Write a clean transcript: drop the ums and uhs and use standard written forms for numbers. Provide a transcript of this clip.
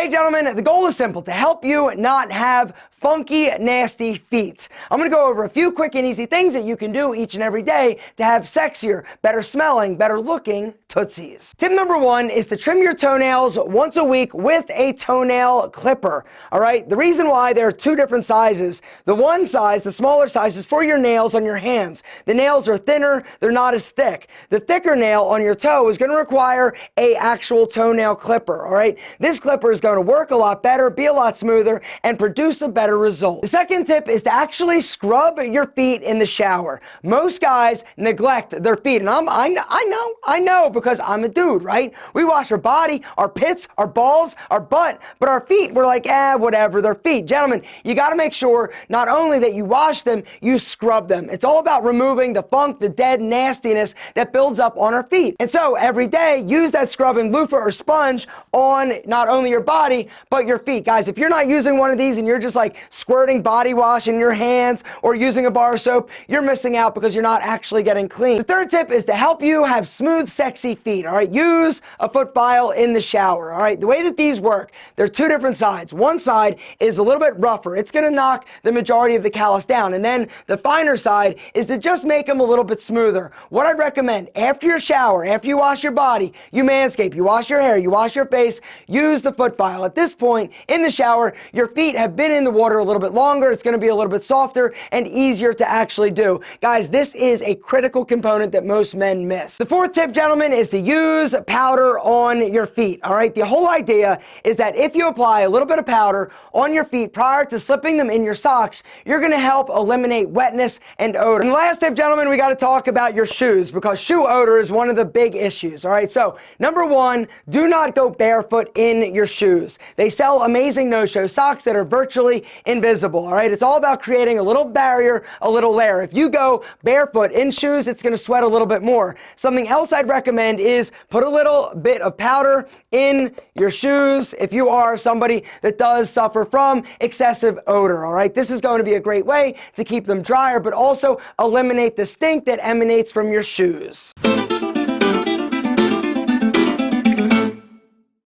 Hey gentlemen, the goal is simple, to help you not have funky, nasty feet. I'm going to go over a few quick and easy things that you can do each and every day to have sexier, better smelling, better looking Tootsies. Tip number 1 is to trim your toenails once a week with a toenail clipper. All right, the reason why there are two different sizes. The one size, the smaller size, is for your nails on your hands. The nails are thinner, they're not as thick. The thicker nail on your toe is going to require a actual toenail clipper. All right, this clipper is going to work a lot better, be a lot smoother, and produce a better result. The second tip is to actually scrub your feet in the shower. Most guys neglect their feet, and I know because I'm a dude, right? We wash our body, our pits, our balls, our butt, but our feet, we're like, whatever, they're feet. Gentlemen, you got to make sure not only that you wash them, you scrub them. It's all about removing the funk, the dead nastiness that builds up on our feet. And so every day, use that scrubbing loofah or sponge on not only your body, but your feet. Guys, if you're not using one of these and you're just like squirting body wash in your hands or using a bar of soap, you're missing out because you're not actually getting clean. The third tip is to help you have smooth, sexy feet. All right, use a foot file in the shower. All right, the way that these work, there's two different sides. One side is a little bit rougher. It's going to knock the majority of the callus down. And then the finer side is to just make them a little bit smoother. What I'd recommend, after your shower, after you wash your body, you manscape, you wash your hair, you wash your face, use the foot file. At this point in the shower, your feet have been in the water a little bit longer. It's going to be a little bit softer and easier to actually do. Guys, this is a critical component that most men miss. The fourth tip, gentlemen, is to use powder on your feet. All right, the whole idea is that if you apply a little bit of powder on your feet prior to slipping them in your socks, you're going to help eliminate wetness and odor. And the last tip, gentlemen, we got to talk about your shoes, because shoe odor is one of the big issues. All right, so number 1, do not go barefoot in your shoes. They sell amazing no-show socks that are virtually invisible. All right, it's all about creating a little barrier, a little layer. If you go barefoot in shoes, it's going to sweat a little bit more. Something else I'd recommend is put a little bit of powder in your shoes if you are somebody that does suffer from excessive odor. All right, this is going to be a great way to keep them drier, but also eliminate the stink that emanates from your shoes.